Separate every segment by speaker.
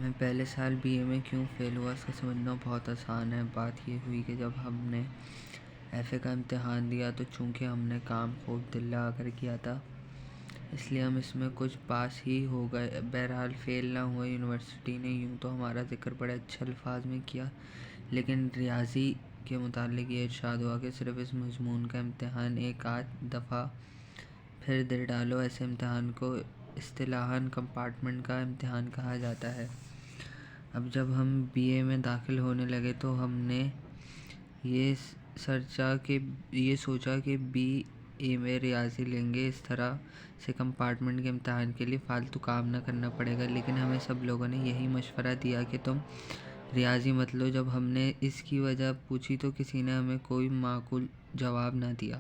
Speaker 1: میں پہلے سال بی اے میں کیوں فیل ہوا اس کا سمجھنا بہت آسان ہے۔ بات یہ ہوئی کہ جب ہم نے ایف اے کا امتحان دیا تو چونکہ ہم نے کام خوب دل لگا کر کیا تھا اس لیے ہم اس میں کچھ پاس ہی ہو گئے۔ بہرحال فیل نہ ہوئے۔ یونیورسٹی نے یوں تو ہمارا ذکر بڑے اچھے الفاظ میں کیا، لیکن ریاضی کے متعلق یہ ارشاد ہوا کہ صرف اس مضمون کا امتحان ایک آدھ دفعہ پھر دے ڈالو۔ ایسے امتحان کو اصطلاحاً کمپارٹمنٹ کا امتحان کہا جاتا ہے۔ اب جب ہم بی اے میں داخل ہونے لگے تو ہم نے یہ سوچا کہ بی اے میں ریاضی لیں گے، اس طرح سے کمپارٹمنٹ کے امتحان کے لیے فالتو کام نہ کرنا پڑے گا، لیکن ہمیں سب لوگوں نے یہی مشورہ دیا کہ تم ریاضی مت لو۔ جب ہم نے اس کی وجہ پوچھی تو کسی نے ہمیں کوئی معقول جواب نہ دیا،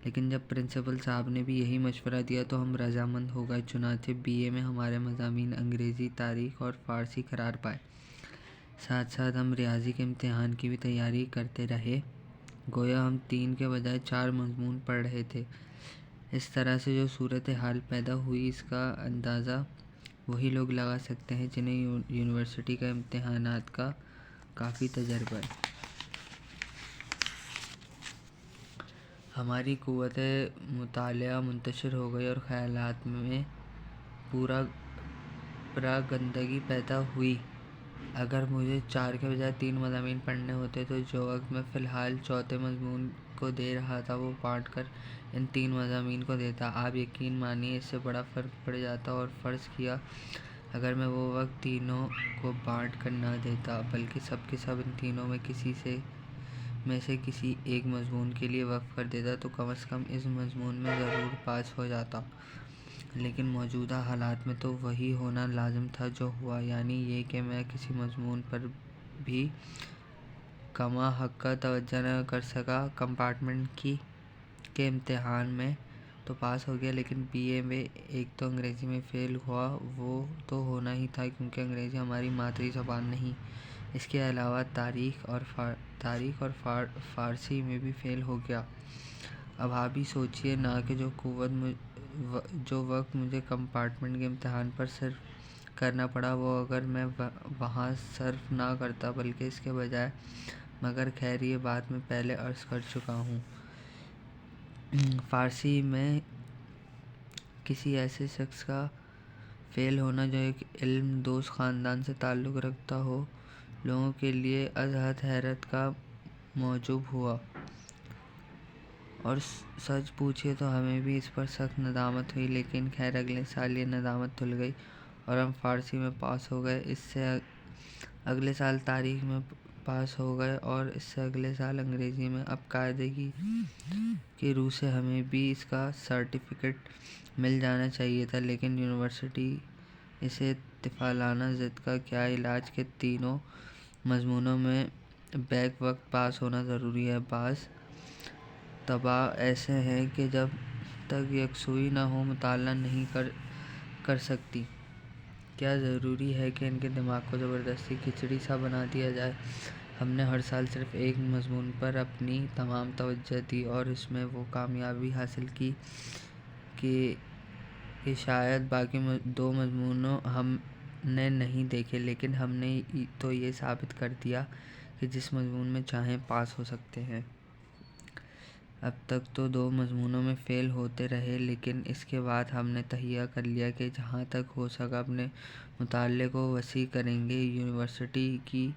Speaker 1: لیکن جب پرنسپل صاحب نے بھی یہی مشورہ دیا تو ہم رضامند ہو گئے۔ چنانچہ بی اے میں ہمارے مضامین انگریزی، تاریخ اور فارسی قرار پائے۔ ساتھ ساتھ ہم ریاضی کے امتحان کی بھی تیاری کرتے رہے، گویا ہم 3 کے بجائے 4 مضمون پڑھ رہے تھے۔ اس طرح سے جو صورتحال پیدا ہوئی اس کا اندازہ وہی لوگ لگا سکتے ہیں جنہیں یونیورسٹی کا امتحانات کا کافی تجربہ ہے۔ ہماری قوت مطالعہ منتشر ہو گئی اور خیالات میں پراگندگی پیدا ہوئی۔ اگر مجھے 4 کے بجائے 3 مضامین پڑھنے ہوتے تو جو وقت میں فی الحال چوتھے مضمون کو دے رہا تھا وہ بانٹ کر ان 3 مضامین کو دیتا۔ آپ یقین مانیے اس سے بڑا فرق پڑ جاتا، اور فرض کیا اگر میں وہ وقت تینوں کو بانٹ کر نہ دیتا بلکہ سب کے سب ان تینوں میں سے کسی ایک مضمون کے لیے وقف کر دیتا تو کم از کم اس مضمون میں ضرور پاس ہو جاتا۔ لیکن موجودہ حالات میں تو وہی ہونا لازم تھا جو ہوا، یعنی یہ کہ میں کسی مضمون پر بھی کما حق توجہ نہ کر سکا۔ کمپارٹمنٹ کے امتحان میں تو پاس ہو گیا، لیکن بی اے میں ایک تو انگریزی میں فیل ہوا، وہ تو ہونا ہی تھا کیونکہ انگریزی ہماری مادری زبان نہیں۔ اس کے علاوہ تاریخ اور فارسی میں بھی فیل ہو گیا۔ اب آپ ہی سوچیے نا کہ جو وقت مجھے کمپارٹمنٹ کے امتحان پر صرف کرنا پڑا وہ اگر میں وہاں صرف نہ کرتا بلکہ اس کے بجائے، مگر خیر یہ بات میں پہلے عرض کر چکا ہوں۔ فارسی میں کسی ایسے شخص کا فیل ہونا جو ایک علم دوز خاندان سے تعلق رکھتا ہو لوگوں کے لیے از حد حیرت کا موجب ہوا، اور سچ پوچھیے تو ہمیں بھی اس پر سخت ندامت ہوئی، لیکن خیر اگلے سال یہ ندامت دھل گئی اور ہم فارسی میں پاس ہو گئے۔ اس سے اگلے سال تاریخ میں پاس ہو گئے اور اس سے اگلے سال انگریزی میں۔ اب قاعدگی کی روح سے ہمیں بھی اس کا سرٹیفکیٹ مل جانا چاہیے تھا، لیکن یونیورسٹی اسے طفلانہ ضد کا کیا علاج کہ تینوں مضمونوں میں بیک وقت پاس ہونا ضروری ہے۔ بعض طباع ایسے ہیں کہ جب تک یکسوئی نہ ہو مطالعہ نہیں کر سکتی۔ کیا ضروری ہے کہ ان کے دماغ کو زبردستی کھچڑی سا بنا دیا جائے؟ ہم نے ہر سال صرف ایک مضمون پر اپنی تمام توجہ دی اور اس میں وہ کامیابی حاصل کی کہ شاید باقی 2 مضمون ہم نے نہیں دیکھے، لیکن ہم نے تو یہ ثابت کر دیا کہ جس مضمون میں چاہیں پاس ہو سکتے ہیں۔ اب تک تو 2 مضمونوں میں فیل ہوتے رہے، لیکن اس کے بعد ہم نے تہیہ کر لیا کہ جہاں تک ہو سکا اپنے مطالعے کو وسیع کریں گے۔ یونیورسٹی کی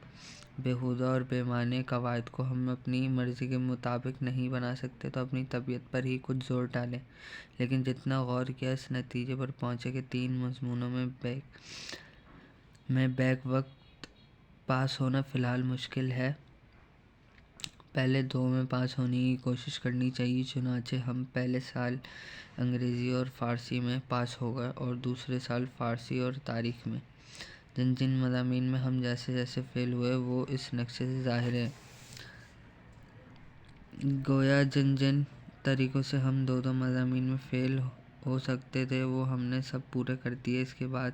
Speaker 1: بیہودہ اور بے معنی قواعد کو ہم اپنی مرضی کے مطابق نہیں بنا سکتے تو اپنی طبیعت پر ہی کچھ زور ڈالیں، لیکن جتنا غور کیا اس نتیجے پر پہنچے کہ 3 مضمونوں میں بیک وقت پاس ہونا فی الحال مشکل ہے، پہلے 2 میں پاس ہونے کی کوشش کرنی چاہیے۔ چنانچہ ہم پہلے سال انگریزی اور فارسی میں پاس ہو گئے اور دوسرے سال فارسی اور تاریخ میں۔ جن مضامین میں ہم جیسے فیل ہوئے وہ اس نقشے سے ظاہر ہیں۔ گویا جن طریقوں سے ہم 2 مضامین میں فیل ہو سکتے تھے وہ ہم نے سب پورے کر دیے۔ اس کے بعد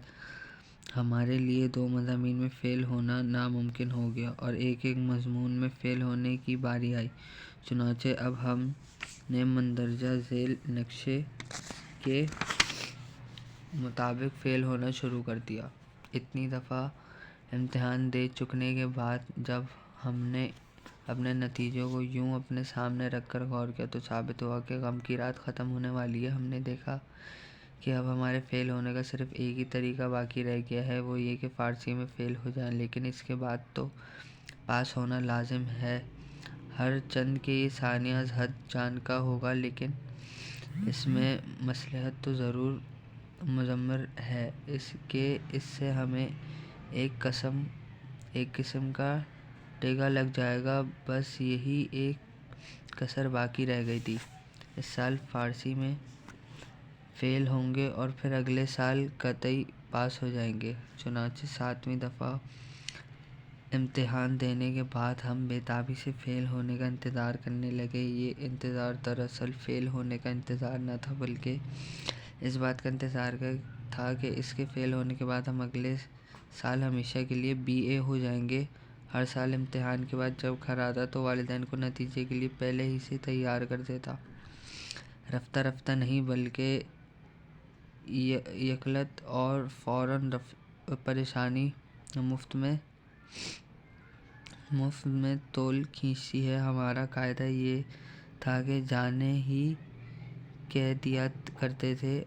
Speaker 1: ہمارے لیے 2 مضامین میں فیل ہونا ناممکن ہو گیا اور ایک مضمون میں فیل ہونے کی باری آئی۔ چنانچہ اب ہم نے مندرجہ ذیل نقشے کے مطابق فیل ہونا شروع کر دیا۔ اتنی دفعہ امتحان دے چکنے کے بعد جب ہم نے اپنے نتیجوں کو یوں اپنے سامنے رکھ کر غور کیا تو ثابت ہوا کہ غم کی رات ختم ہونے والی ہے۔ ہم نے دیکھا کہ اب ہمارے فیل ہونے کا صرف ایک ہی طریقہ باقی رہ گیا ہے، وہ یہ کہ فارسی میں فیل ہو جائیں، لیکن اس کے بعد تو پاس ہونا لازم ہے۔ ہر چند کے یہ ثانیہ از حد جان کا ہوگا، لیکن اس میں مصلحت تو ضرور مضمر ہے اس سے ہمیں ایک قسم کا ٹیکا لگ جائے گا۔ بس یہی ایک کسر باقی رہ گئی تھی۔ اس سال فارسی میں فیل ہوں گے اور پھر اگلے سال قطعی پاس ہو جائیں گے۔ چنانچہ 7ویں دفعہ امتحان دینے کے بعد ہم بےتابی سے فیل ہونے کا انتظار کرنے لگے۔ یہ انتظار دراصل فیل ہونے کا انتظار نہ تھا، بلکہ اس بات کا انتظار تھا کہ اس کے فیل ہونے کے بعد ہم اگلے سال ہمیشہ کے لیے BA ہو جائیں گے۔ ہر سال امتحان کے بعد جب گھر آتا تو والدین کو نتیجے کے لیے پہلے ہی سے تیار کر دیتا۔ رفتہ رفتہ نہیں بلکہ یکلت اور فوراً پریشانی مفت میں تول کھینچتی ہے۔ ہمارا قاعدہ یہ تھا کہ جانے ہی کہہ دیا کرتے تھے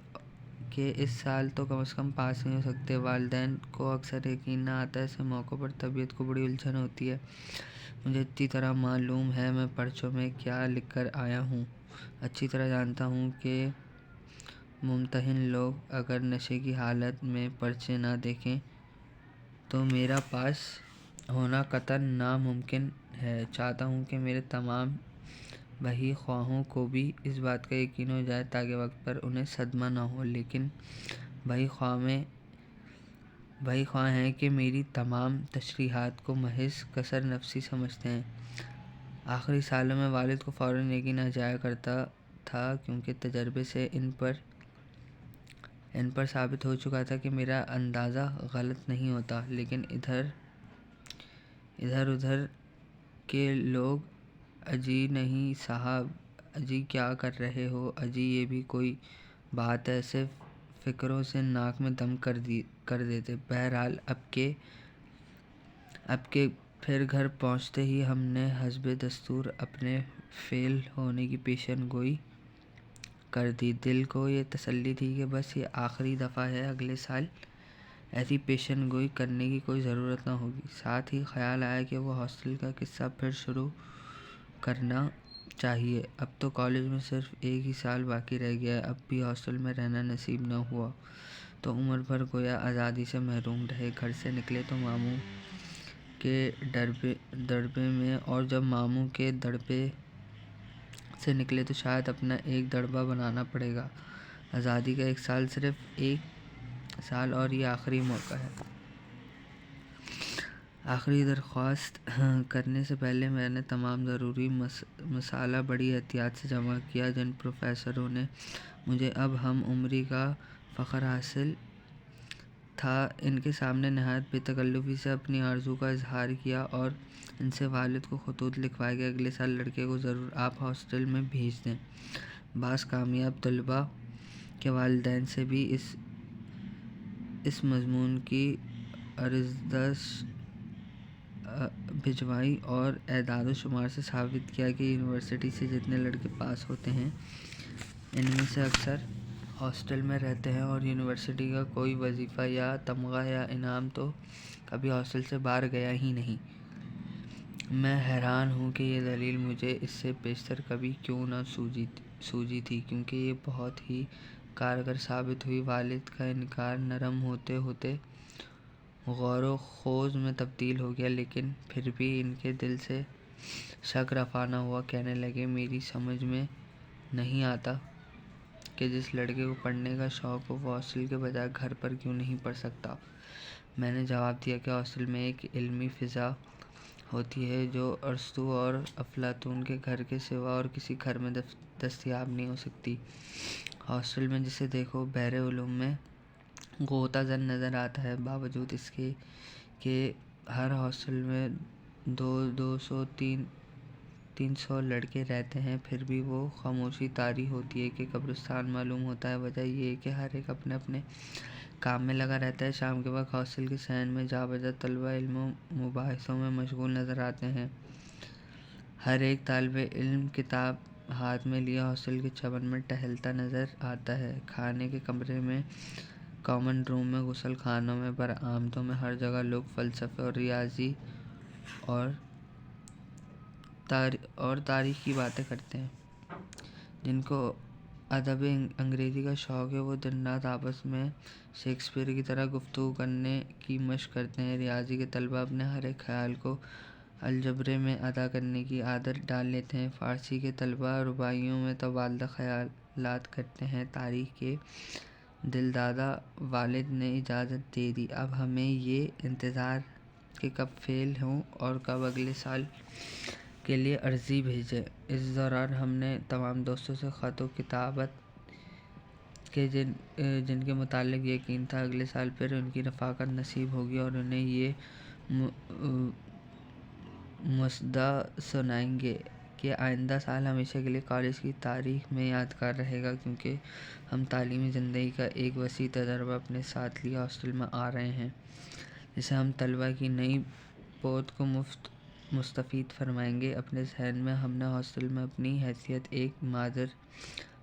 Speaker 1: کہ اس سال تو کم از کم پاس نہیں ہو سکتے۔ والدین کو اکثر یقین نہ آتا۔ ایسے موقعوں پر طبیعت کو بڑی الجھن ہوتی ہے۔ مجھے اچھی طرح معلوم ہے میں پرچوں میں کیا لکھ کر آیا ہوں۔ اچھی طرح جانتا ہوں کہ ممتحن لوگ اگر نشے کی حالت میں پرچے نہ دیکھیں تو میرا پاس ہونا قطعاً ناممکن ہے۔ چاہتا ہوں کہ میرے تمام بہی خواہوں کو بھی اس بات کا یقین ہو جائے تاکہ وقت پر انہیں صدمہ نہ ہو، لیکن بہی خواہ ہیں کہ میری تمام تشریحات کو محض کسر نفسی سمجھتے ہیں۔ آخری سالوں میں والد کو فوراً یقین آ جایا کرتا تھا، کیونکہ تجربے سے ان پر ثابت ہو چکا تھا کہ میرا اندازہ غلط نہیں ہوتا۔ لیکن ادھر ادھر کے لوگ اجی نہیں صاحب، اجی کیا کر رہے ہو، اجی یہ بھی کوئی بات ہے، ایسے فکروں سے ناک میں دم کر دیتے۔ بہرحال اب کے پھر گھر پہنچتے ہی ہم نے حسب دستور اپنے فیل ہونے کی پیشن گوئی کر دی۔ دل کو یہ تسلی تھی کہ بس یہ آخری دفعہ ہے، اگلے سال ایسی پیشن گوئی کرنے کی کوئی ضرورت نہ ہوگی۔ ساتھ ہی خیال آیا کہ وہ ہاسٹل کا قصہ پھر شروع کرنا چاہیے۔ اب تو کالج میں صرف ایک ہی سال باقی رہ گیا ہے، اب بھی ہاسٹل میں رہنا نصیب نہ ہوا تو عمر بھر گویا آزادی سے محروم رہے۔ گھر سے نکلے تو ماموں کے دڑبے میں، اور جب ماموں کے دڑبے سے نکلے تو شاید اپنا ایک دڑبہ بنانا پڑے گا۔ آزادی کا ایک سال صرف ایک سال، اور یہ آخری موقع ہے۔ آخری درخواست کرنے سے پہلے میں نے تمام ضروری مسالہ بڑی احتیاط سے جمع کیا، جن پروفیسروں نے مجھے اب ہم عمری کا فخر حاصل تھا ان کے سامنے نہایت بے تکلفی سے اپنی آرزو کا اظہار کیا، اور ان سے والد کو خطوط لکھوائے کہ اگلے سال لڑکے کو ضرور آپ ہاسٹل میں بھیج دیں۔ بعض کامیاب طلباء کے والدین سے بھی اس مضمون کی عرضداشت بھجوائی اور اعداد و شمار سے ثابت کیا کہ یونیورسٹی سے جتنے لڑکے پاس ہوتے ہیں ان میں سے اکثر ہاسٹل میں رہتے ہیں، اور یونیورسٹی کا کوئی وظیفہ یا تمغہ یا انعام تو کبھی ہاسٹل سے باہر گیا ہی نہیں۔ میں حیران ہوں کہ یہ دلیل مجھے اس سے بیشتر کبھی کیوں نہ سوجی تھی، کیونکہ یہ بہت ہی کارگر ثابت ہوئی۔ والد کا انکار نرم ہوتے ہوتے غور و خوض میں تبدیل ہو گیا، لیکن پھر بھی ان کے دل سے شک رفع نہ ہوا۔ کہنے لگے، میری سمجھ میں نہیں آتا کہ جس لڑکے کو پڑھنے کا شوق ہو وہ ہاسٹل کے بجائے گھر پر کیوں نہیں پڑھ سکتا۔ میں نے جواب دیا کہ ہاسٹل میں ایک علمی فضا ہوتی ہے جو ارسطو اور افلاطون کے گھر کے سوا اور کسی گھر میں دستیاب نہیں ہو سکتی۔ ہاسٹل میں جسے دیکھو بحر علوم میں غوطہ زن نظر آتا ہے۔ باوجود اس کے کہ ہر ہاسٹل میں 200-300 لڑکے رہتے ہیں، پھر بھی وہ خاموشی طاری ہوتی ہے کہ قبرستان معلوم ہوتا ہے۔ وجہ یہ ہے کہ ہر ایک اپنے اپنے کام میں لگا رہتا ہے۔ شام کے وقت ہاسٹل کے صحن میں جا بجا طلبہ علم و مباحثوں میں مشغول نظر آتے ہیں۔ ہر ایک طالب علم کتاب ہاتھ میں لیے ہاسٹل کے چمن میں ٹہلتا نظر آتا ہے۔ کھانے کے کمرے میں، کامن روم میں، غسل خانوں میں، برآمدوں میں، ہر جگہ لوگ فلسفے اور ریاضی اور تاریخ کی باتیں کرتے ہیں۔ جن کو ادب انگریزی کا شوق ہے وہ دن رات آپس میں شیکسپیئر کی طرح گفتگو کرنے کی مشق کرتے ہیں۔ ریاضی کے طلبہ اپنے ہر ایک خیال کو الجبرے میں ادا کرنے کی عادت ڈال لیتے ہیں۔ فارسی کے طلبہ رباعیوں میں تبادلہ خیالات کرتے ہیں۔ تاریخ کے دلدادہ والد نے اجازت دے دی، اب ہمیں یہ انتظار کہ کب فیل ہوں اور کب اگلے سال کے لیے عرضی بھیجیں۔ اس دوران ہم نے تمام دوستوں سے خط و کتابت کے جن کے متعلق یقین تھا اگلے سال پھر ان کی رفاقت نصیب ہوگی اور انہیں یہ مصدع سنائیں گے کہ آئندہ سال ہمیشہ کے لیے کالج کی تاریخ میں یادگار رہے گا، کیونکہ ہم تعلیمی زندگی کا ایک وسیع تجربہ اپنے ساتھ لیے ہاسٹل میں آ رہے ہیں، جسے ہم طلبہ کی نئی پود کو مستفید فرمائیں گے۔ اپنے ذہن میں ہم نے ہاسٹل میں اپنی حیثیت ایک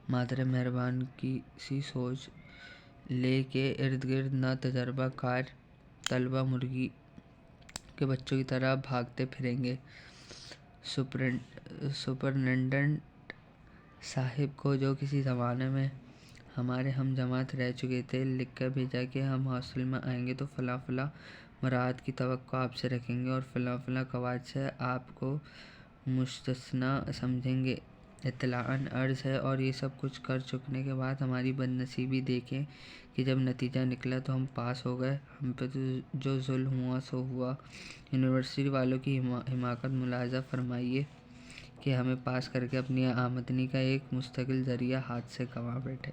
Speaker 1: مادر مہربان کی سی سوچ لے کے ارد گرد نہ تجربہ کار طلبہ مرغی کے بچوں کی طرح بھاگتے پھریں گے۔ سپرنٹنڈنٹ صاحب کو، جو کسی زمانے میں ہمارے ہم جماعت رہ چکے تھے، لکھ کر بھیجا کہ ہم ہاسٹل میں آئیں گے تو فلاں فلاں مراعات کی توقع آپ سے رکھیں گے اور فلاں فلاں قواعد سے آپ کو مستثنیٰ سمجھیں گے۔ اطلاعاً عرض ہے اور یہ سب کچھ کر چکنے کے بعد ہماری بد نصیبی دیکھیں کہ جب نتیجہ نکلا تو ہم پاس ہو گئے۔ ہم پہ جو ظلم ہوا سو ہوا۔ یونیورسٹی والوں کی حماقت ملاحظہ فرمائیے کہ ہمیں پاس کر کے اپنی آمدنی کا ایک مستقل ذریعہ ہاتھ سے گنوا بیٹھے۔